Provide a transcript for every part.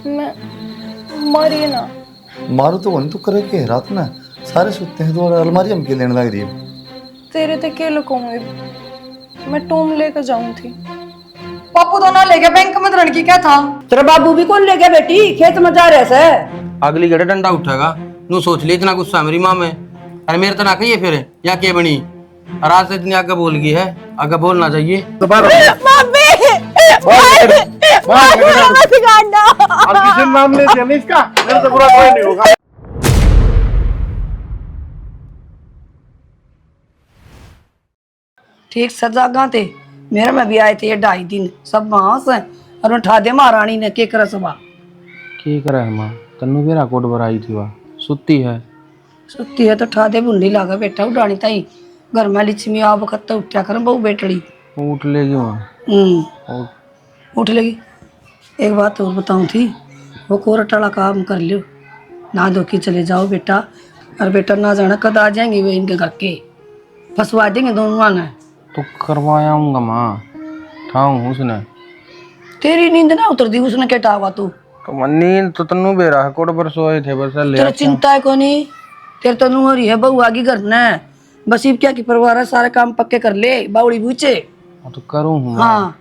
मैं मारिए ना। मारो तो वन तो करे के रात ना सारे सोते हैं तो अलमारी हम के लेने लग रही है। तेरे ते के लुकाऊंगी, मैं टूम लेकर जाऊं थी। पप्पू तो ना ले गया बैंक में, रण की क्या था? तेरा बाबू भी कौन ले गया बेटी? खेत में जा रहे से। अगली घड़े डंडा उठेगा नू सोच ली इतना गुस्सा मेरी माँ में। अरे मेरे तो ना कहिए फिर या के बनी और आज से इतनी आगे बोल गई है, आगे बोलना चाहिए। नाम ले दिया इसका, मेरे से बुरा कोई नहीं होगा। ठीक सजा गाते मेरे में भी आए थे ये 2.5 दिन सब वहां से और उठा दे महारानी ने के कर सबा की करे माँ तन्नू मेरा कोट भराई थी वह सुती है। सुती है तो उठा दे बुंडी लागा बेटा उड़ानी ताई घर में लिच्छमी आ वक्त तो उठा कर बहु बेटड़ी उठ लेगी वहाँ। उठ लेगी। एक बात और बताऊं थी, वो कोरटाला काम कर लियो ना धो के चले जाओ बेटा, और बेटा ना जाना कद आ जाएंगे वे इनके घर के फंसवा देंगे दोनों ने। तो करवाऊंगा माँ, ठाऊं उसने। तेरी नींद ना उतर दी उसने क्या टावा तू? तो नींद तो तन्नू भी रहा कोट पर सोए थे बस ले तेरा चिंता है कोनी, तेरे तो नू हो रही है बहू आगे घर ने बस इब क्या की परिवार है, सारे काम पक्के कर ले बाउड़ी बूचे। तो करूँ हाँ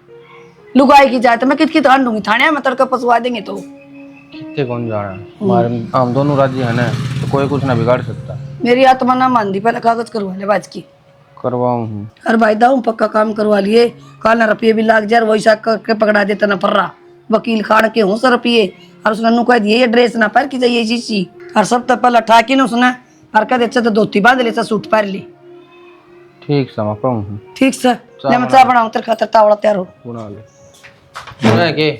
लुगाई की जाए तो मैं कित धान दूंगी थाने में तड़का फंसवा देंगे तो कितने कौन जा रहा है हमारे हम दोनों राज्य है ना, तो कोई कुछ ना बिगाड़ सकता। मेरी आत्मा ना मान दी, पहले कागज करवा ले बाज की करवाऊं हूँ। अरे भाई दाऊ पक्का काम करवा लिए, काल ना रुपये भी लाग जाए वैसा करके पकड़ा देता ना फर्रा वकील खान के हो सर रुपये। और उसने नु कह दिए ये ड्रेस ना पहन की जाइए चीची, और सब तो पहले ठाकी ना उसने और कह अच्छा तो धोती बांध ले सूट पहन ले। ठीक समझ पाऊँ ठीक सर ले मैं चाय बनाऊं तेरे खातर तावड़ा तैयार हो। बना ले। सुना के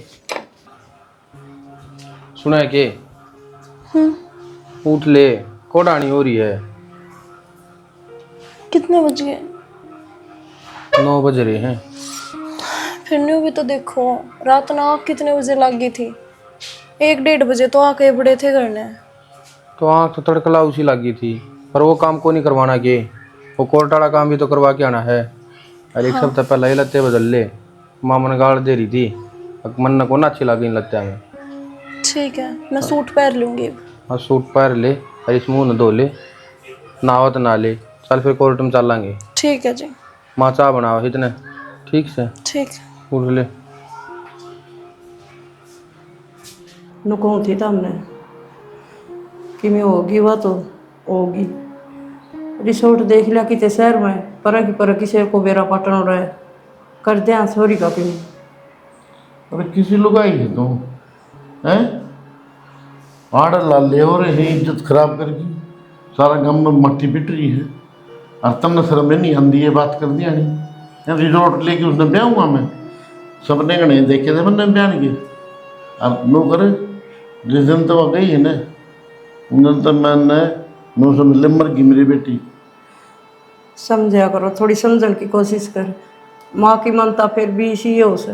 सुना के उठ ले कोडानी हो रही है। कितने बज गए? 9 बज रहे हैं। फिर न्यू भी तो देखो, रात ना आँख कितने बजे लग गई थी? 1-1:30 बजे तो आके बड़े थे घर ने। तो आँख तो तड़कला उसी लगी थी, पर वो काम को नहीं करवाना के, वो कोर्ट वाला काम भी तो करवा के आना है। अरे एक सप्ताह पहले ही लत्ते बदल ले, मामा ने गाड़ दे रही थी, मन को ना अच्छी लगी लत्ते में। ठीक है मैं सूट पहन लूंगी। हाँ सूट पहन ले और इस मुँह न धो ले, नहावत ना ले, चल फिर कोर्ट में चलेंगे। ठीक है जी। माँ चाह बनाओ इतने ठीक से। ठीक। उठ ले। नुकूं थी तमने कि मैं होगी वह तो होगी। रिसोर्ट देख लिया कितने शहर में पर किसी को बेरा पाटन हो रहा है कर दे सोरी का कि अरे किसी लोग आई है तुम हैं? आड़ लाले हो रहे हैं इज्जत खराब करके, सारा गम में मट्टी पिट रही है और तुमने शर्म में नहीं आंदी ये बात कर दिया नहीं। रिजोर्ट लेके उसने ब्याह हुआ मैं सबने गणे देखे थे मैंने बयान के और नो करे जिस दिन तो वह गई है ना उन दिन तो मैंने नो समझ ले मर गई मेरी बेटी। समझा करो, थोड़ी समझने की कोशिश कर। माँ की ममता फिर भी इसी हो से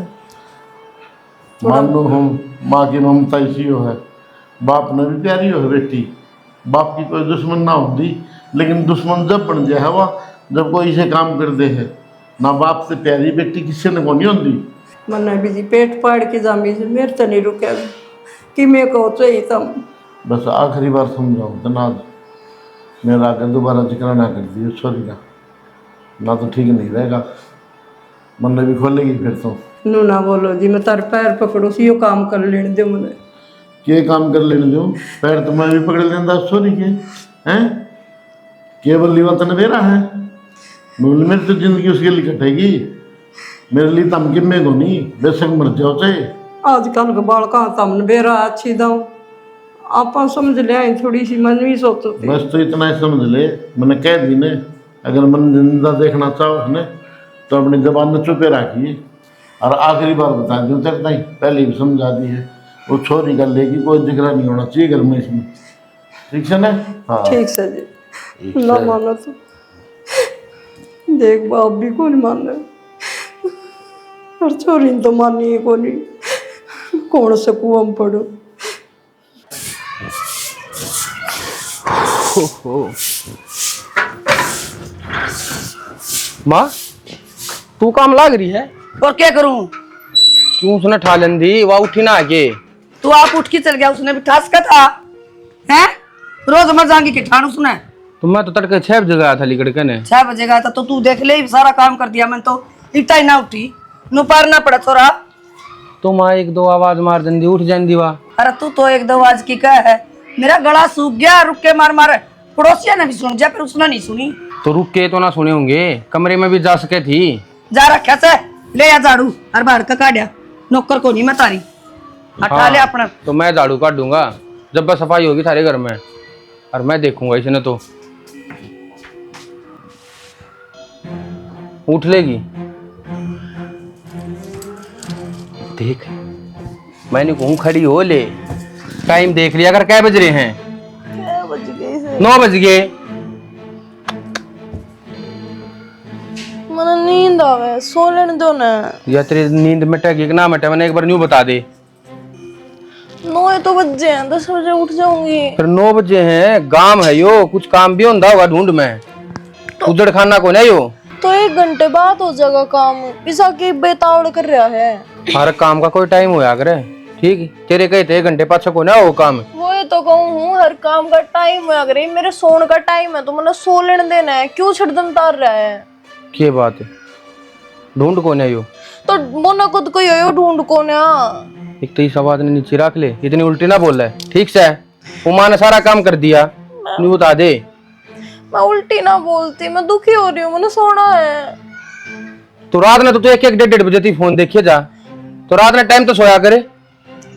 मान लो हम माँ की ममता इसी हो है, बाप ने भी प्यारी हो है बेटी, बाप की कोई दुश्मन ना होती, लेकिन दुश्मन जब बन जाए हवा जब कोई इसे काम कर दे है ना। बाप से प्यारी बेटी किसी ने को नहीं होती। मन भी जी पेट पाड़ के जामी से मेरे तो नहीं रुके कि मैं कहो चाहिए तम बस आखिरी बार समझाओ धनाद मेरा आगे दोबारा जिक्र ना कर दिए सॉरी ना तो ठीक नहीं रहेगा, मन भी खोलेगी फिर तो। नू ना बोलो जी, मैं तार पैर पकड़ो सी यो काम कर लेने दे मुझे। के काम कर लेने दो, पैर तो मैं भी पकड़ लेना सॉरी के हैं। केवल लीवा तन बेरा है बोल मेरी तो जिंदगी उसके लिए कटेगी, मेरे लिए तम कि में नहीं बेशक मर जाओ चाहे। आजकल के बाल कहाँ तमन बेरा अच्छी दाऊ आप समझ ले आई थोड़ी सी मन भी सोचो थी। बस तो इतना ही समझ ले, मैंने कह दी ने अगर मन जिंदा देखना चाहो है तो अपनी जबान में चुपे रखिए। और आखिरी बार बता दूँ तेरे ताई पहले भी समझा दी है, वो छोरी कर लेगी कोई जिक्र नहीं होना चाहिए घर में इसमें, ठीक है ना? हाँ ठीक से जी ना मानो तो देख बाप भी कौन मान रहे और छोरी तो मानी है कौन कौन से कुआं पड़ो। माँ तू काम लाग रही है और क्या करूं? क्यों उसने ठा लेंदी वह उठी ना आके तू आप उठ के चल गया, उसने भी ठास का था है। रोज मर जाएंगी कि ठान उसने। तो मैं तो तड़के 6 बजे गया था लिकड़के ने। 6 बजे गया था तो तू देख ले, सारा काम कर दिया मैं तो इतना ही ना उठी नु पारना पड़ा थोड़ा। तुम आ 1-2 आवाज मार देंदी उठ जाएंदी वा। अरे तू तो 1-2 आज की क्या है, मेरा गला सूख गया रुक के मार मार। पड़ोसिया ने भी सुन जा, फिर उसने नहीं सुनी। तो रुक के तो ना सुने होंगे, कमरे में भी जा सके थी। जा रखा से ले आ झाड़ू और बाहर का काटिया, नौकर को नहीं मैं तारी हटा ले अपना। तो मैं झाड़ू काट दूंगा जब बस सफाई होगी सारे घर में, और मैं देखूंगा इसने तो उठ लेगी। देख मैंने कहूँ खड़ी हो ले, टाइम देख लिया अगर क्या बज रहे हैं। 9 बज गए। मन नींद आवे, सो लेने दो ना। या तेरी नींद मिटेगी कि ना मिटे, मैंने एक बार न्यू बता दे। 9 तो बजे हैं, 10 बजे उठ जाऊंगी। फिर 9 बजे हैं, गांव है यो, कुछ काम भी होता होगा ढूंढ में, उजड़ खाना को नहीं यो। तो 1 घंटे बाद हो जाएगा काम, इसा के बेतावड़ कर रहा है। हर काम का कोई टाइम होया करे, ठीक। तेरे कहे थे 1 घंटे पाछे को ना वो काम। वो ये तो कहूँ हूँ, हर काम का टाइम है। अगर ये मेरे सोने का टाइम है तो मैंने सो लेने देना है, क्यों छिड़दम तार रहा है। क्या बात है, ढूंढ को नहीं यो। तो मोना खुद को यो ढूंढ को ना। एक तो इस आवाज ने नीचे रख ले, इतनी उल्टी ना बोल रहा है, ठीक से। उमा ने सारा काम कर दिया, नहीं बता दे। मैं उल्टी ना बोलती, मैं दुखी हो रही हूँ, मैंने सोना है। तो रात ने तो 1-1 1:30 बजे थी फोन देखिए जा, तो रात ने टाइम तो सोया करे।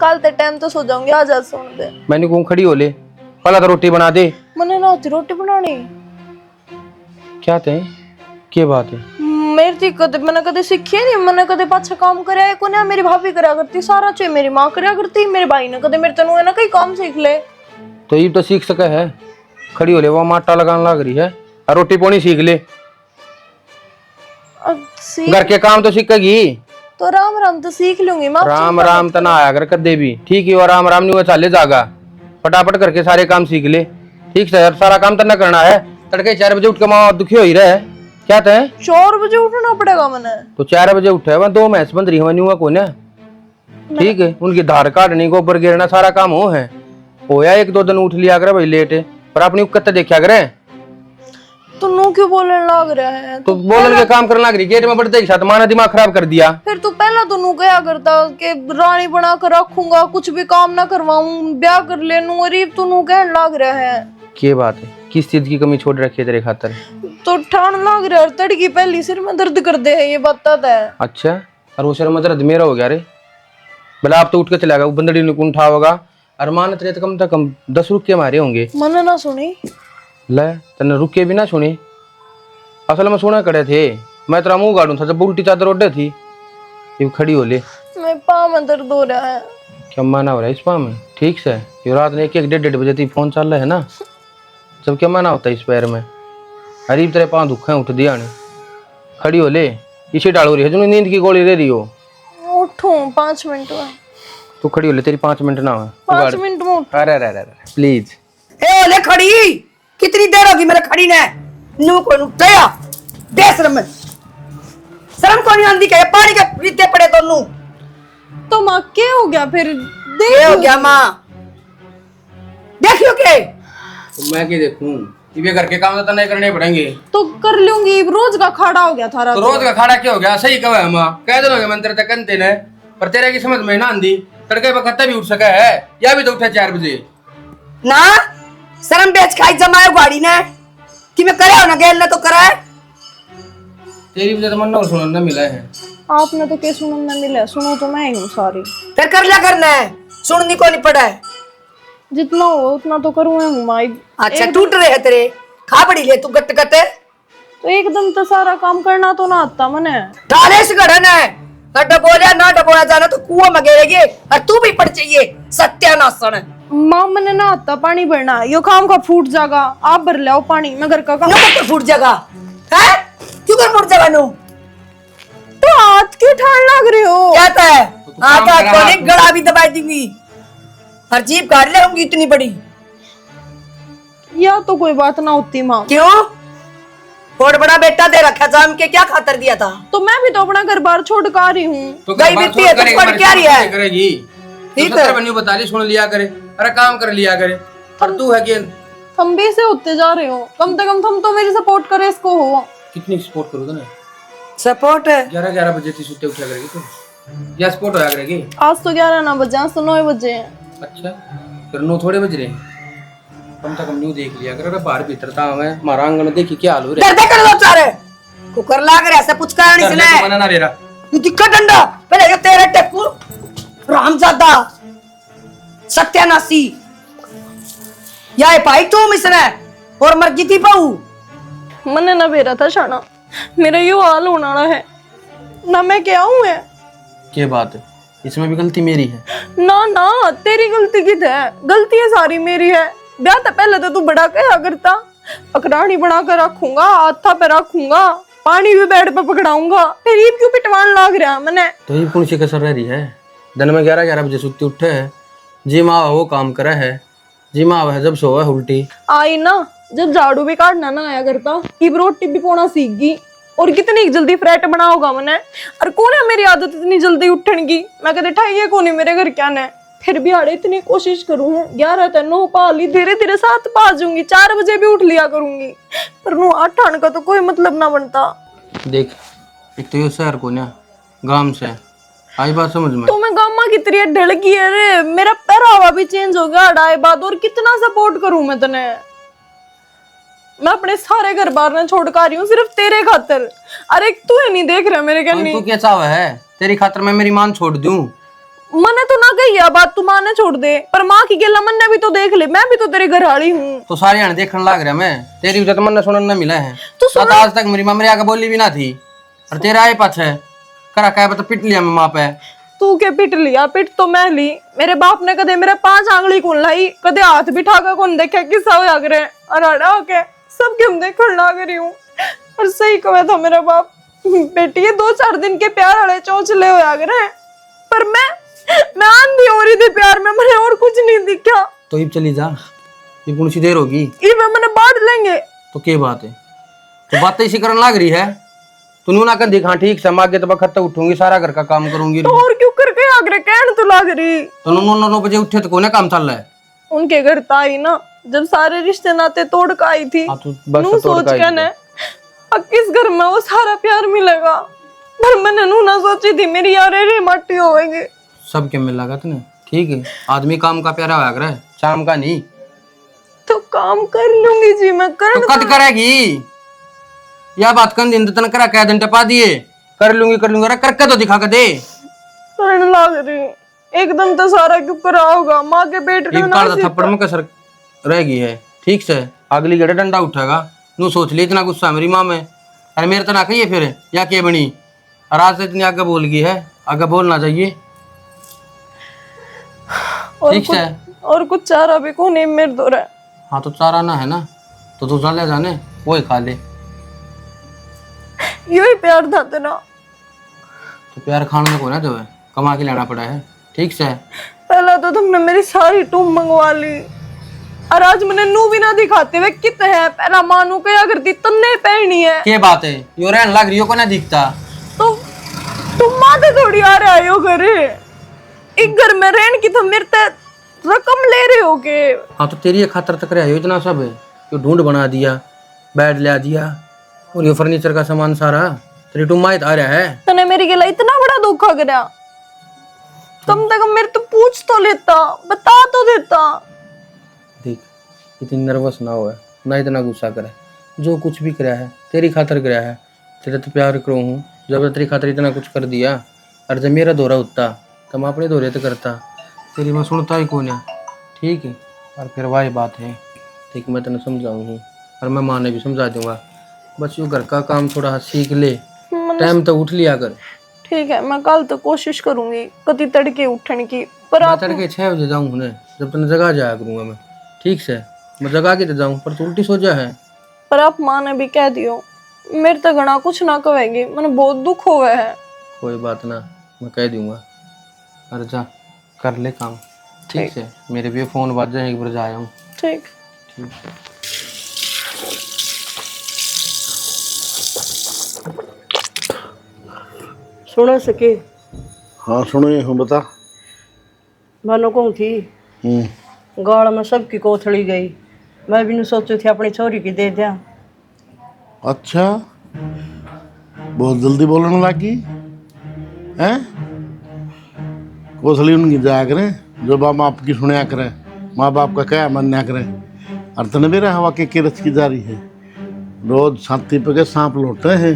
कल ते टाइम तो सो जाऊंगी, आज आज सोने दे। मैंने कहूँ खड़ी हो ले, पहला तो रोटी बना दे। मैंने ना आती रोटी बनानी। क्या थे, क्या बात है। मेरी थी कदे मैंने कदे सीखी नहीं, मैंने कदे पाछा काम करया है को ना। मेरी भाभी करा करती सारा, चे मेरी माँ करया करती, मेरे भाई ने कदे मेरे तनु है ना कहीं काम सीख ले। तो ये तो सीख सके है, खड़ी हो ले, वो माटा लगाने लग रही है, और रोटी पानी सीख ले। अब सीख घर के काम तो सीखेगी। तो राम राम तो सीख लूंगी माँ। राम राम तो ना आया कर कदे भी, ठीक है। और राम राम नहीं हुआ चाले जागा, फटाफट करके सारे काम सीख ले, ठीक से। सारा काम तो ना करना है, तड़के 4 बजे उठ के माँ दुखी हो ही रहे। क्या थे 4 बजे उठना पड़ेगा मैंने। तो 4 बजे उठे वह 2 मैच बंद रही हुआ नहीं हुआ को ना, ठीक है। उनकी धार काटनी, गोबर गिरना, सारा काम हो है। होया 1-2 दिन उठ लिया करे भाई लेट है, पर अपनी उकत देखा करे। तो नू क्यों बोलने लग रहा है। तो बोलन के काम करने लग रही, गेट में बढ़ते ही साथ माना दिमाग खराब कर दिया। फिर तू पहला तो नू क्या करता कि रानी बना कर रखूंगा, कुछ भी काम ना करवाऊं, ब्याह कर ले नू। अरे तू नू कहने लग रहा है। क्या बात है, किस चीज की कमी छोड़ रखी है तेरे खातर। तो ठान लग रहा है, तड़की पहली सिर में दर्द कर दे है, ये बताता है। अच्छा, और वो शर्म में दर्द मेरा हो गया रे। भला आप तो उठ के चला गया, वो बंदड़ी ने उठा होगा, और मान तेरे तो कम से कम 10 रुपये मारे होंगे। मैंने ना सुनी ले तने रुके भी ना सुने। असल में सुना करे थे, मैं तेरा मुंह गाड़ू था जब उल्टी चादर ओढ़े थी। ये खड़ी हो ले, मैं पाँव में दर्द हो रहा है। क्या माना हो रहा है इस पाँव में, ठीक से। ये रात ने 1-1 1:30 बजे थी फोन चल रहा है ना, जब क्या माना होता है इस पैर में। हरीब तेरे पाँव दुख है, उठ दिया ने, खड़ी हो ले। इसे डाल हो रही है जो नींद की गोली ले रही हो। उठूं 5 मिनट में। तू खड़ी हो ले, तेरी 5 मिनट ना हो। 5 मिनट में उठ। अरे अरे प्लीज। ए ओले खड़ी, कितनी देर होगी मेरे खड़ी ने। नू को उठाया बेशरम में, शर्म को नहीं आंदी के पानी के पीते पड़े दोनों। तो माँ क्या हो गया फिर। ये हो गया माँ, देखियो के। तो मैं क्या देखूं, ये घर के काम तो नहीं करने पड़ेंगे। तो कर लूंगी, रोज का खाड़ा हो गया थारा। तो रोज का खाड़ा क्या हो गया, सही कहा है माँ। कह दोगे मंत्र तक कंते ने, पर तेरे की समझ में ना आंदी। तड़के पर कत्ता भी उठ सका है, या भी तो उठा 4 बजे ना। शर्म बेच खाई जमाए गाड़ी ने कि मैं करे हो ना गेल ना तो करा है। तेरी वजह से मन और सुनने मिला है। आपने तो क्या सुनना मिला, सुनो तो मैं ही हूँ सारी। फिर कर लिया करना है, सुननी को नहीं पड़ा है। जितना हो उतना तो करूँ हूँ माई। अच्छा टूट रहे है तेरे, खा बड़ी ले तू गट गटे। तो एकदम तो सारा काम करना तो ना आता मने। डाले से गढ़न है, ना डबोलिया ना डबोला जाना तो कुआं में गिरेगी, और तू भी पड़ चाहिए सत्यानाशन। माँ मैंने ना आता पानी भरना, यो काम का फूट जागा, आप भर लाओ पानी, मैं घर का काम। तो फूट जाएगा है, क्यों कर फूट जाएगा नू। तो हाथ की ठान लग रही हो। क्या है आता को नहीं, गला भी दबा दूंगी, हर जीप काट ले होंगी इतनी बड़ी। या तो कोई बात ना होती माँ। क्यों, बहुत बड़ा बेटा दे रखा जाम के, क्या खातर दिया था। तो मैं भी तो अपना घर बार छोड़ कर आ रही हूँ। तो गई बीती है तो पढ़ क्या रही है। करेगी ठीक है है बन्यू बता ली सुन लिया करे, अरे काम कर लिया करे। और तू है कि तुम भी ऐसे होते जा रहे हो, कम से कम तुम तो मेरी सपोर्ट करे इसको हो। कितनी सपोर्ट करूँ तूने? सपोर्ट है 11 बजे थी सुते उठा करेगी तू, या सपोर्ट होया करेगी? आज तो 11 ना बजे, आज तो 9 बजे हैं। अच्छा फिर 9 थोड़े बज रहे हैं, कम से कम न्यू देख लिया कर। अरे बाहर भीतर था मैं हमारा आंगन में देखी क्या हाल हो रहा डरते कर दो चारे कुकर लाग रहा ऐसा कुछ कारण है। इसने मना ना रे रहा तू दिक्कत डंडा पहले ये तेरे टेकू रामजादा सत्यानाशी या भाई तुम इसने और मर गई थी बहू मैंने ना बेरा था शाना, मेरा ये हाल होना है ना, मैं क्या हूँ है। क्या बात है, इसमें भी गलती मेरी है? ना ना तेरी गलती की है, गलती है सारी मेरी है। ब्याह तो पहले तो तू बड़ा क्या करता, पकड़ानी बना कर रखूंगा, हाथा पे रखूंगा, पानी भी बेड पे पकड़ाऊंगा, फिर ईद क्यों पिटवान लाग रहा मैंने। तो ये कौन सी कसर रह रही है? दिन में 11 बजे सुते उठे है, जी माँ वो काम करे है, जी माँ वह जब सोवा उल्टी आई ना, जब झाड़ू भी काटना ना आया करता, इब रोटी भी पोना सीख गई। और कितनी जल्दी फ्लैट बनाओगा मैंने, और कौन है मेरी आदत इतनी जल्दी उठने की, मैं कदे ठाइए कौन है मेरे घर क्या ने। फिर भी आड़े इतनी कोशिश करूँ, 11 तक 9 पा ली, धीरे धीरे 7 पा जाऊंगी, 4 बजे भी उठ लिया करूंगी, पर 9 8 आने का तो कोई मतलब ना बनता। देख एक तो ये शहर को ना गांव से आई बात समझ में। तो मैं गामा की तरह ढल गई है रे, मेरा पहरावा भी चेंज हो गया अढ़ाई बाद, और कितना सपोर्ट करूं मैं तने। मैं अपने सारे घर बार ना छोड़ कर रही हूँ सिर्फ तेरे खातर। अरे तू है नहीं देख रहा मेरे कहने, तू क्या चाह है तेरी खातर मैं मेरी मान छोड़ दूं? मैंने तो ना कही है बात, तू माँ ने छोड़ दे, पर माँ की गेला मन ने भी तो देख ले, मैं भी तो तेरे घर आड़ी हूँ। तो सारे यहाँ देखने लग रहा मैं, तेरी इज्जत मन ने सुनने मिला है। तो तो आज तक मेरी माँ मेरे आगे बोली भी ना थी, और तेरा आए पाछे करा क्या तो पिट लिया मैं माँ पे। तू के पिट लिया, पिट तो मैं ली, मेरे बाप ने कदे मेरे 5 आंगली कौन लाई, कदे हाथ बिठा कर कौन देखा किस्सा हो आग रहे, और अड़ा के सबके हम देखने लग रही हूँ। और सही कहा था मेरा बाप, बेटी ये 2-4 दिन के प्यार वाले चौंचले हो आग रहे, पर मैं आंधी हो रही थी प्यार में, मैंने और कुछ नहीं दिखा। तो इब चली जा, ये कौन सी देर होगी? ये मैंने बांट लेंगे। तो क्या बात है, तो बातें इसी करने लग रही है। तू ना कर देख, हाँ ठीक से आगे तो बखत उठूंगी, सारा घर का काम करूंगी। तो और क्यों करके आग रहे, कहने तो लग रही। तो 9 बजे उठे तो कोने काम चल रहा है? उनके घर ताई ना, जब सारे रिश्ते नाते तोड़ कर आई थी, हाँ, तो बस नू तोड़ सोच के आई के थी। ने अब किस घर में वो सारा प्यार मिलेगा, पर मैंने नू ना सोची थी मेरी यार रे माटी होएगी। सब के मिल लगा तूने, ठीक है आदमी काम का प्यारा होया करे, शाम का नहीं। तो काम कर लूंगी जी मैं, कर तो कद करेगी या बात कर दिन तन करा क्या दिन टपा दिए कर लूंगी अरे करके तो दिखा के दे। करने लग रही एकदम तो सारा क्यों करा होगा, माँ के पेट एक में बार थप्पड़ में कसर रह गई है, ठीक से अगली गड़े डंडा उठेगा। नू सोच ली इतना गुस्सा मेरी माँ में, अरे मेरे तो ना कहिए फिर या के बनी, और आज से इतनी आगे बोल गई है, आगे बोलना चाहिए। और ठीक है और कुछ चारा भी को नहीं मेरे दो रहा। हाँ तो चारा ना है ना तो तू ले जाने वो ही खा ले। यही प्यार था तेरा, तो प्यार खाने को ना जो है कमा के लाना पड़ा है, ठीक से। पहला तो तुमने मेरी सारी टूम मंगवा ली, और आज मैंने नू भी ना दिखाते हुए कित है, पहला मानू क्या करती तन्ने पहनी है। क्या बात है यो रहन लग रही हो को ना दिखता। तो तुम माते थोड़ी आ रहे हो घर, एक घर में रहन की तो मेरे ते रकम ले रहे हो के। हाँ तो तेरी खातर तक रहा इतना सब है, यो ढूंढ बना दिया, बेड ला दिया, और ये फर्नीचर का सामान सारा तेरी टुमाइत आ रहा है। तने मेरी गला इतना बड़ा धोखा करा, कम से कम मेरे तो पूछ तो लेता, बता तो देता। देख इतनी नर्वस ना हो, ना इतना गुस्सा करे, जो कुछ भी करा है तेरी खातर करा है, तेरे तो प्यार करो हूँ, जब तेरी खातर इतना कुछ कर दिया, और जब मेरा दौरा उठता तो मैं अपने दौरे तो करता, तेरी मैं सुनता ही कौन है, ठीक है। और फिर वही बात है, ठीक मैं तेने समझाऊंगी और मैं माँ ने भी समझा दूंगा, बस यो घर का काम थोड़ा सीख ले, टाइम तो उठ लिया कर। ठीक है मैं कल तो कोशिश करूंगी कति तड़के उठने की, पर आप तड़के 6 बजे जाऊँ ने, जब तने जगह जाया करूंगा मैं, ठीक से मैं जगा के तो जाऊँ, पर तू उल्टी सो जा है। पर आप माँ ने भी कह दियो, मेरे तो घना कुछ ना कहेगी, मैंने बहुत दुख हुआ है। कोई बात ना, मैं कह दूंगा, अरे जा कर ले काम, ठीक से। मेरे भी फोन बज जाए एक बार जाया हूँ। ठीक। सुनो सके हाँ सुनो हूँ बता। मनु कहूँ थी गाड़ में सबकी कोथड़ी गई। मैं भी नहीं सोची थी अपनी छोरी की दे दिया। अच्छा, बहुत जल्दी बोलने लगी हैं। कोसली उनकी जाया करें जो बाप बाप की सुनया करें, माँ बाप का क्या मान्या करें। और तने मेरा हवा के रच की जा रही है। रोज छाती पे के सांप लौटे हैं,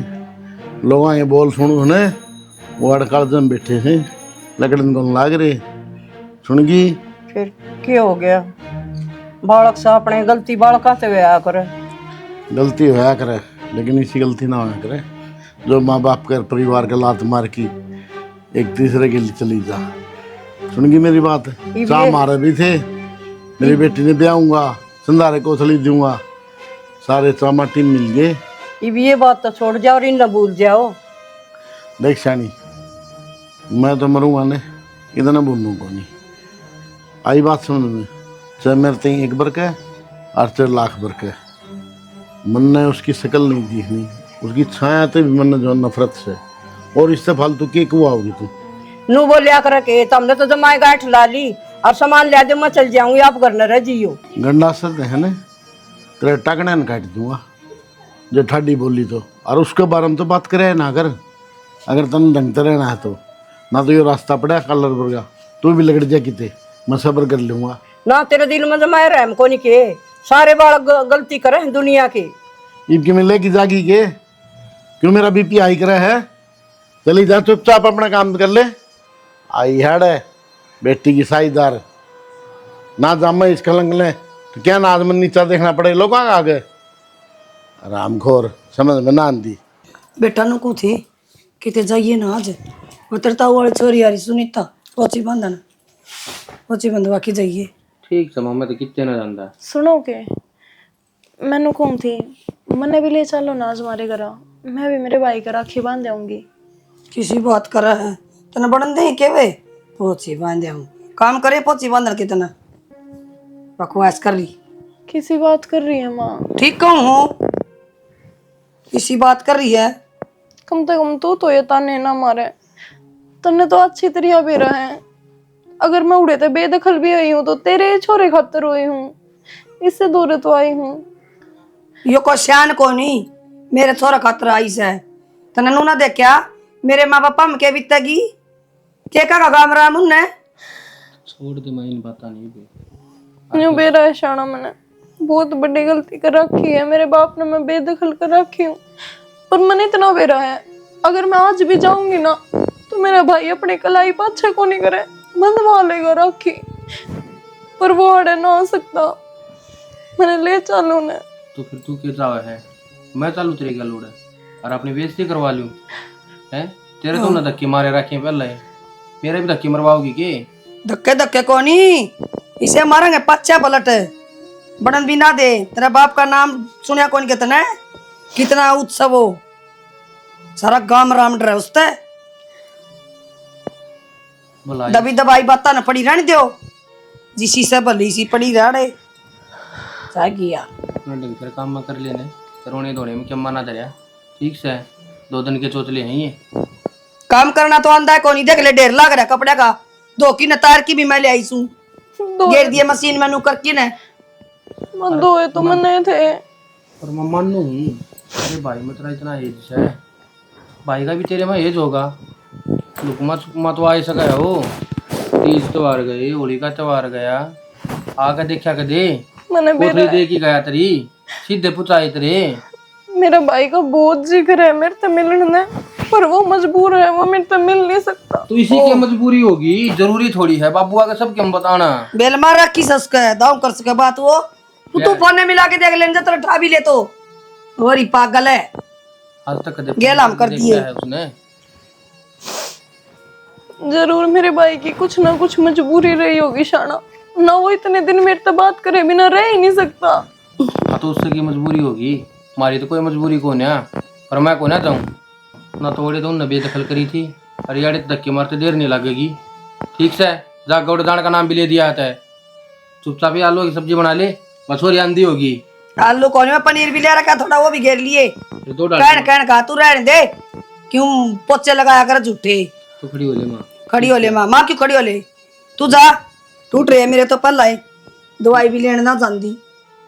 लोग ये बोल सुनू ने वो अड़काल जम बैठे हैं, लगड़न को लाग रहे सुनगी। फिर क्या हो गया? बालक से अपने गलती बालक आते हुए आया करे। गलती होया करे, लेकिन इसी गलती ना होया करे जो माँ बाप के परिवार के लात मार की एक तीसरे के लिए चली जा। सुनगी मेरी बात? चाह मारे भी थे, मेरी बेटी ने ब्याहूंगा, संधारे कोसली दूंगा, सारे चामा टीम मिल गए। ये बात तो छोड़ जाओ और इन न भूल जाओ। देख शानी, मैं तो मरूंगा ने, इतना बोलूँगा नहीं। आई बात समझ में? चाहे मेरे तीन एक बर का और 4 लाख बर का, मन ने उसकी शक्ल नहीं देखनी, उसकी छाया तो भी मन जो नफरत से। और इससे फालतू की क्यों आओगी तू? नू बोलिया कर के तुमने तो जमाए गांठ ला ली और सामान ले दे, मैं चल जाऊंगी, आप घर न रह जियो। गंडा सद है ने, तेरे टकने काट दूंगा जो ठाडी बोली तो। और उसके बारे में तो बात करे ना कर, अगर तन ढंग से रहना है तो। ना तो ये रास्ता पड़ा कलर वर्गा, तू भी लगड़ जा किते, मैं सब्र कर लूंगा। ना तेरे दिल में जमाए रहम को नहीं के, सारे बालक गलती करे दुनिया के। ईब की मिले की जागी के क्यों मेरा बीपी हाई करे है? चली जा चुपचाप अपना काम कर ले। आई हेड है बेटी की साईदार, ना जामा इस कलंक ले तो क्या नाज में नीचा देखना पड़े लोगों का आगे। रामखोर समझ में ना आंदी। बेटा नु को थी किते जाइए ना आज, उतरता वाली छोरी यारी सुनीता पोची बंधन, पोची बंधवा के जाइए। ठीक से मैं तो कितने ना जानता। सुनो के मैंने कहूँ थी मने भी ले चलो ना आज हमारे घर, मैं भी मेरे भाई का राखी बांध जाऊंगी। किसी बात करा है तना बड़न दे के वे पोची बांधे हूँ, काम करे पोची बांधन के तना बकवास कर ली। किसी बात कर रही है माँ? ठीक कहूँ हूँ, किसी बात कर रही है। कम से कम तू तो ये ताने ना मारे, तन्ने तो अच्छी तरह भी रहे हैं। अगर मैं उड़े थे बेदखल भी आई हूँ तो तेरे छोरे खातर हुई हूँ, इससे दूर तो आई हूँ। यो को शान को नहीं मेरे छोरा खातर आई से तना नू ना देखा मेरे माँ बापा में के बीतगी के का काम रहा मुन्ने छोड़ दे, मैं इन बाता नहीं बे। यूं बेरा है शाना, मैंने बहुत बड़ी गलती कर रखी है। मेरे बाप ने मैं बेदखल कर रखी हूँ, पर मन इतना बेरा है अगर मैं आज भी जाऊंगी ना तो मेरा भाई अपनी कलाई पाछे को नहीं करे, बंधवा लेगा राखी। पर वो अड़े ना हो सकता, मैंने ले चलू ने। तो फिर तू क्या चाहे है? मैं चालू तेरे गल उड़े और अपनी बेइज्जती करवा लूं है? तेरे तो ना धक्के मारे रखे पहले, मेरे भी धक्के मरवाओगी के? धक्के धक्के को नहीं, इसे मारेंगे पच्चा पलट बड़न भी ना दे। तेरा बाप का नाम सुनिया कौन कितना है, कितना उत्सव हो, सारा गांव राम डर उसते दबी दबाई बात न पड़ी रहने दो, जिसी से भली सी पड़ी रहे गया। अपना ढंग से काम में कर लेने, रोने धोने में क्या मना दरिया। ठीक से 2 दिन के चोचले हैं ये। काम करना तो आंदा है कौन, देख ले ढेर लाग रहा कपड़े का, दो की न तार की भी मैं ले आई सू, घेर दिए मशीन में कर की न दो तो मने थे। और मैं मानू हूँ, अरे भाई में तेरा इतना एज है, भाई का भी तेरे में एज होगा। लुकमा चुकमा तो आ सका है वो, तीज त्योहार गए, होली का त्योहार गया, आके देखा के दे मैंने कोठरी दे की गया तेरी सीधे पुचाई तेरे। मेरा भाई का बहुत जिक्र है मेरे से मिलने ने, पर वो मजबूर है, वो मेरे से मिल नहीं सकता। तो इसी की मजबूरी होगी, जरूरी थोड़ी है बाबू आके सब क्यों बताना। बेल मार रखी सस का दाव कर सके बात वो तू फोन में मिला के देख लेने तेरा ठा भी ले तो वरी पागल है। आज तक कदे गेल हम कर दिए है उसने। जरूर मेरे भाई की कुछ ना कुछ मजबूरी रही होगी शाना, ना वो इतने दिन मेरे से बात करे बिना रह ही नहीं सकता। हाँ तो उससे की मजबूरी होगी, हमारी तो कोई मजबूरी को ना, पर मैं को ना जाऊँ ना थोड़े तो उन्हें बेदखल करी थी। अरे यार धक्के मारते देर नहीं लगेगी। ठीक से जा गौड़ दान का नाम भी ले दिया है, चुपचाप ही आलू की सब्जी बना ले, मछोरी आंधी होगी। आलू कौन में पनीर भी ले रखा थोड़ा वो भी घेर लिए, कहन कहा तू रहने दे, क्यों पोचे लगाया कर झूठे। तो खड़ी हो ले माँ, खड़ी हो ले माँ, माँ क्यों खड़ी हो ले, तू जा टूट रहे मेरे तो पल आए, दवाई भी लेने ना जाती।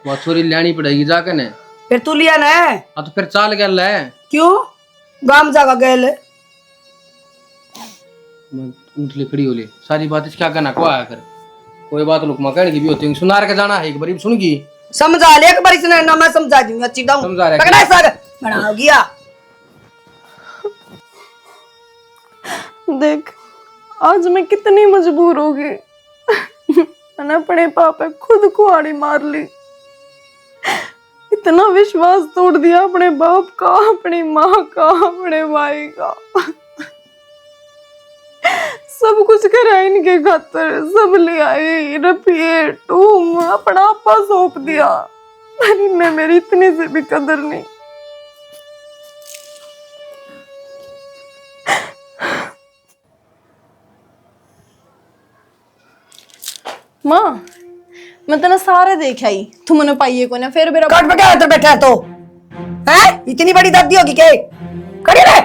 वो छोरी लेनी पड़ेगी जाके ने। फिर तू लिया ना? हाँ तो फिर चाल गल है। क्यों गाम जागा गए? ऊँट लिखड़ी हो ले सारी बात इस क्या कहना को आया कर। कोई बात लुकमा कहने की भी होती है, सुनार के जाना है एक बारी सुनगी। समझा ले एक बार इसने ना, मैं समझा दूंगी अच्छी दाऊ। समझा रहा पकड़ा सर बना गया। देख आज मैं कितनी मजबूर हो गई। मैंने अपने पापा खुद को आड़ी मार ली, इतना विश्वास तोड़ दिया अपने बाप का, अपनी माँ का, अपने भाई का। सब कुछ करा इनके खातर, सब ले आई रुपये टूम अपना आपा सौंप दिया, पर इनने मेरी इतनी से भी कदर नहीं। माँ मैं तेना सारे देख आई, तुमने पाइए को ना फिर मेरा कट पे क्या बैठा है तो है? इतनी बड़ी दादी होगी के? खड़ी रहे।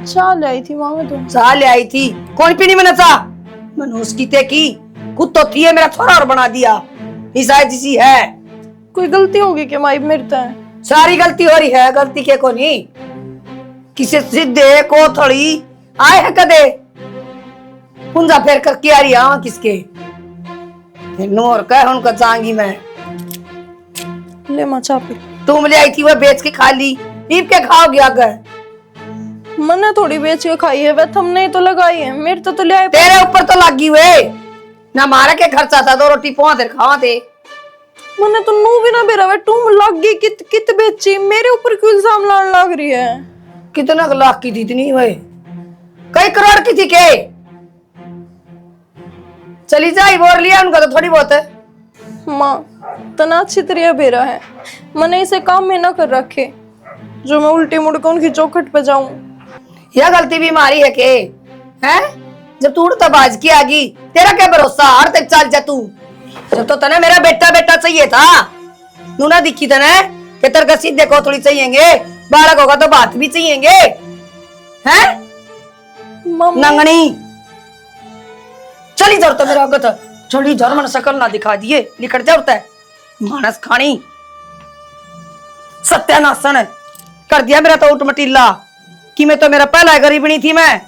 चाह ले आई थी माँ मैं तो। चाह ले आई थी? कौन पीनी में नचा? मनोज की ते की खुद तो थी है, मेरा छोरा और बना दिया। शायद इसी है। कोई गलती होगी क्या माई मेरे तो? सारी गलती हो रही है, गलती के को नहीं। किसे सीधे को थोड़ी आए है कदे पुंजा फेर कर क्या रही है किसके नूर कह उनका जांगी मैं। ले माँ चाह पी। तुम ले आई थी वो बेच के खा ली, पीप के खाओगे अगर? मैंने थोड़ी बेच के खाई है, वह हमने तो लगाई है, मेरे तो ले आए। तेरे ऊपर तो लगी हुए ना, मारा के खर्चा था, 2 रोटी पहुंच देर खावा थे। मैंने तो नू भी ना बेरा तुम लग गई कित बेची, मेरे ऊपर क्यों इल्जाम लाने लग रही है? कितना लाख की थी इतनी? हुए कई करोड़ की थी के? चली जाए बोर लिया उनका तो थोड़ी बहुत है। माँ तना अच्छी तरह बेरा है, मैंने इसे काम में ना कर रखे जो मैं उल्टी मुड़ के उनकी चौखट पे जाऊं। यह गलती भी मारी है के? हैं जब तू उड़ता बाज की आगी, तेरा क्या भरोसा? हर तक चाल जा तू। जब तो तने मेरा बेटा बेटा चाहिए था, नूना दिखी तने के तेरे सीधे को थोड़ी चाहिएंगे, बालक होगा तो बात भी चाहिएंगे। हैं नंगनी चली जाओ तो मेरा अगत चली जाओ, मन शकल ना दिखा दिए लिखट जाता है मानस खानी। सत्यानाशन कर दिया मेरा तो उठ मटीला कि मैं तो मेरा पहला गरीबनी थी मैं।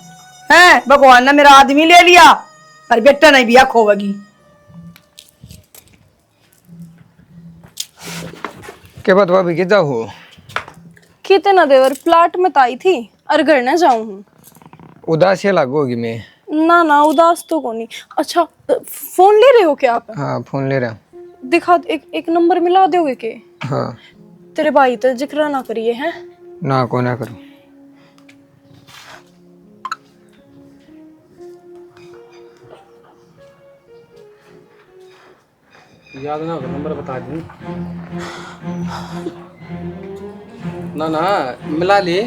हैं भगवान ने मेरा आदमी ले लिया और बेटा नहीं भी खोवेगी। के बात भाभी के जाओ? कितना देवर प्लाट में ताई थी और घर न जाऊं हूँ। उदास ये लागू होगी मैं। ना ना उदास तो कोनी। अच्छा फोन ले रहे हो क्या आप? हाँ फोन ले रहा। दिखा एक नंबर मिला दोगे के? हाँ तेरे भाई तो जिक्र ना करिए हैं। ना को ना करूँ। याद ना होगा नंबर बता दी ना ना मिला ले।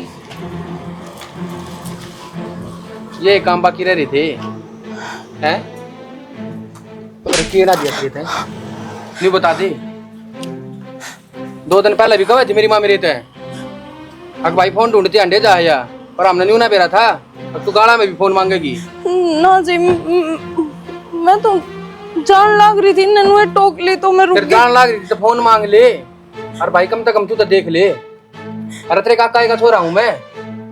ये काम बाकी रह रहे थे हैं ना दिया थे नहीं बता दे। 2 दिन पहले भी कहा थी मेरी माँ मेरे थे अग भाई फोन ढूंढते अंडे जा या पर हमने नहीं ना बेरा था। अब तू गाड़ा में भी फोन मांगेगी ना जी मैं तो जान लग रही थी ननुए टोक ली तो मैं रुक गई। जान लग रही थी तो फोन मांग ले। और भाई कम से कम तू तो देख ले। अरे तेरे काका का छोरा हूँ मैं।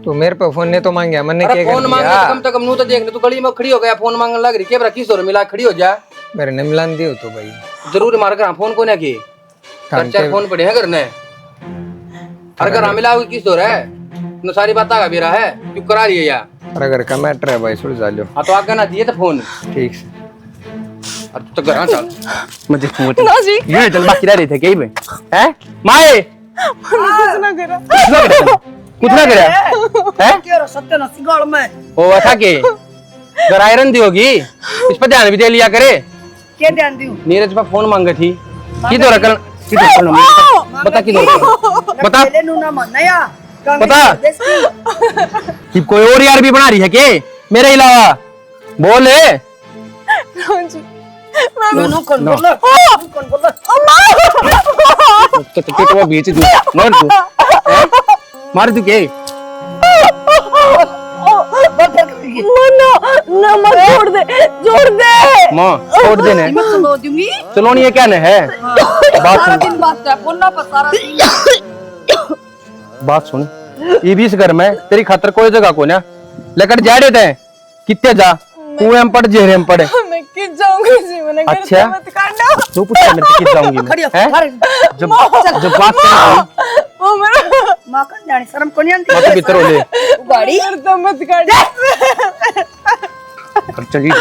तो मेरे पे फोन ने तो मांगा मैंने क्या कर फोन मांग दिया? कम से कम नू तो देख ले। तू गली में खड़ी हो गया फोन मांगने लग रही क्या किस मिला खड़ी हो जा। मेरे ने मिलान दियो तो भाई जरूर मार कर फोन को की 4 फोन पड़े हैं करने। अरे घर मिला किस दो है न सारी बात आगा बेरा है क्यों करा रही है या। अरे घर का मैटर है भाई सुन जा लो। हाँ तो आगे ना दिए तो फोन ठीक से। अब तो घर चल मैं देखूंगा ना जी ये चल बाकी रह रहे थे कहीं में हैं माए कुछ ना करा कुछ ना करे हैं तेरा सत्यानाश गाल में ओ अच्छा के घर आयरन दी होगी इस पर ध्यान भी दे लिया करे। क्या ध्यान दूं? नीरज पर फोन मांगे थी की तो रकल की तो रकल बता की दो बता पहले नूना मानना या बता कि कोई और यार भी बना रही है के मेरे अलावा बोले। नूनू कौन बोला? कौन बोला? तो वो बीच दू मार तू मार तू के बात कर रही है। मना ना मत छोड़ दे माँ छोड़ देने मैं चलो दूंगी चलो नहीं, ये क्या न है। सारा दिन बात है बोलना पर सारा दिन बात सुन, ये भी इस घर में तेरी खातर कोई जगह को ना लेकर जा रहे थे, कितने जा कुएं में पड़ जेहरे में पड़े। मैं किस जाऊंगी जी, मैंने घर से अच्छा? मत काटो। तू पूछता मैं किस जाऊंगी मैं, हैं? जब जब बात करें वो मेरा मां कन जाने शर्म को नहीं आती मत भीतर हो ले। गाड़ी घर तो मत काटो। चलिए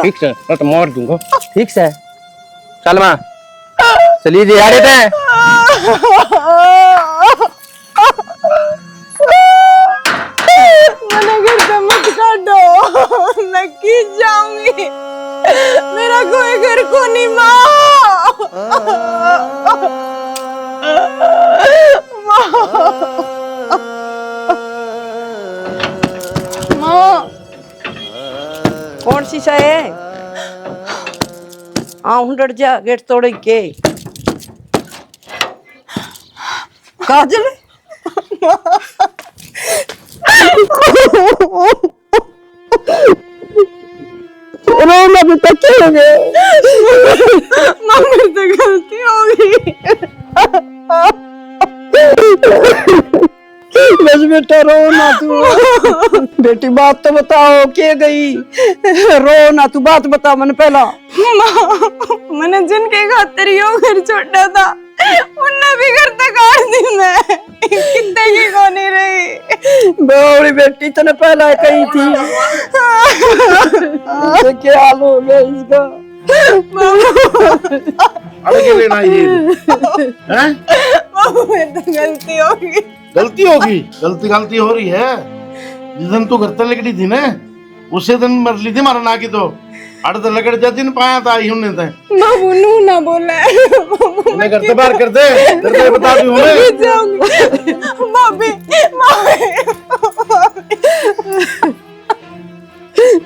ठीक से मैं तो मार दूंगा। ठीक से चल माँ, चलिए जी आ रहे थे। मैंने घर से मत काटो, मैं किस जाऊंगी, मेरा कोई घर को नहीं माँ। कौन सी सा है? आऊं डर जा गेट तोड़ के। काजल रोना भी तक हो गए। मेरे से गलती हो गई। बस बेटा रो ना तू। बेटी बात तो बताओ के गई, रो ना तू, बात बता मन पहला। मैंने जिनके खातिर यो घर छोड़ा था उनने भी घर तक आड़ दी। मैं कितने की कोनी रही। बड़ी बेटी तने पहला कही थी। तो क्या हाल हो गया इसका? अड़के लेना ये हैं? बाबू मेरे तो गलती होगी। गलती होगी, गलती हो रही है। जिस दिन तू घर तक लकड़ी थी ना, उसे दिन मर ली थी मारा ना की तो अड़ तो लकड़ जाती न पाया था ही उन्हें तो बाबू नू ना बोला है। उन्हें घर से बाहर कर दे बता दी उन्हें। भाभी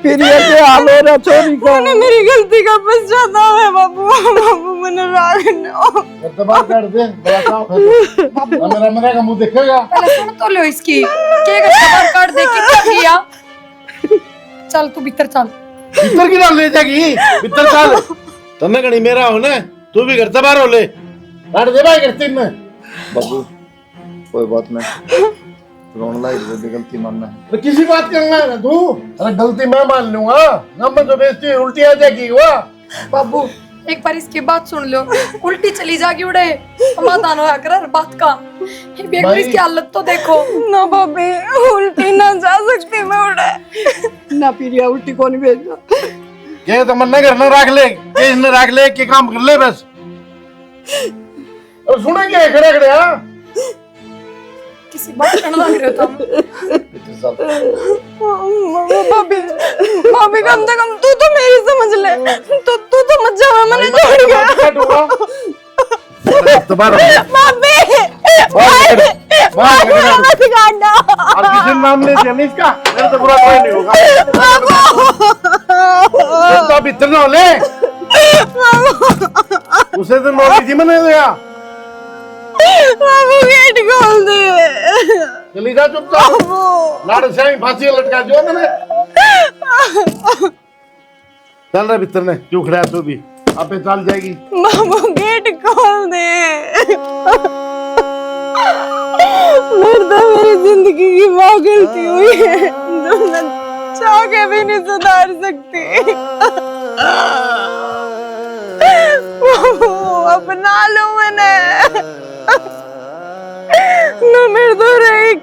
फिर ये क्या हाल हो रहा छोरी का? मैंने मेरी गलती का पछतावा है बाबू। बाबू मैंने राग न घर से बाहर कर दे, बड़ा काम है। मेरा का मुंह देखेगा। पहले सुन तो लो इसकी के खबर काट दे कितना किया। चल तू भीतर चल। भीतर की डाल ले जाएगी, भीतर चल। तन्ने कहीं मेरा हो ना, तू भी घर से बाहर हो ले। काट दे भाई घर में। बाबू कोई बात नहीं, रोन लाई गलती मानना है। तो किसी बात करना है ना तू? अरे गलती मैं मान लूंगा, नम जो बेइज्जती उल्टी आ जाएगी हुआ। बाबू एक बार इसकी बात सुन लो, उल्टी चली जागी उड़े समाधान होया कर हर बात का। एक बार इसकी हालत तो देखो ना भाभी, उल्टी ना जा सकती मैं उड़े। ना फिर उल्टी को नहीं भेजना। ये तो मन नहीं करना, रख ले ये इसने रख ले के काम कर ले बस। और सुनेंगे खड़े खड़े हाँ किसी बात करने लग रहे हो तुम। भाभी भाभी कम से कम तू तो मेरी समझ ले। तू तो मत जा, मैंने छोड़ गया। दोबारा भाभी मत काटना। और किसी नाम ले दिया नहीं इसका, मेरे तो बुरा कोई नहीं होगा। तो अब इतना हो ले, उसे तो नौकरी थी मैंने दिया। बाबू गेट खोल दे। चली जा चुपचाप, लाड़ से ही फांसी लटका जो मैंने। चल रहा भीतर ने, क्यों खड़ा है तू भी? आपे चल जाएगी। बाबू गेट खोल दे। मेरे तो मेरी जिंदगी की वो गलती हुई है जो मैं चाह के भी नहीं सुधार सकती। अपना लो मैंने, न मेरे तो रही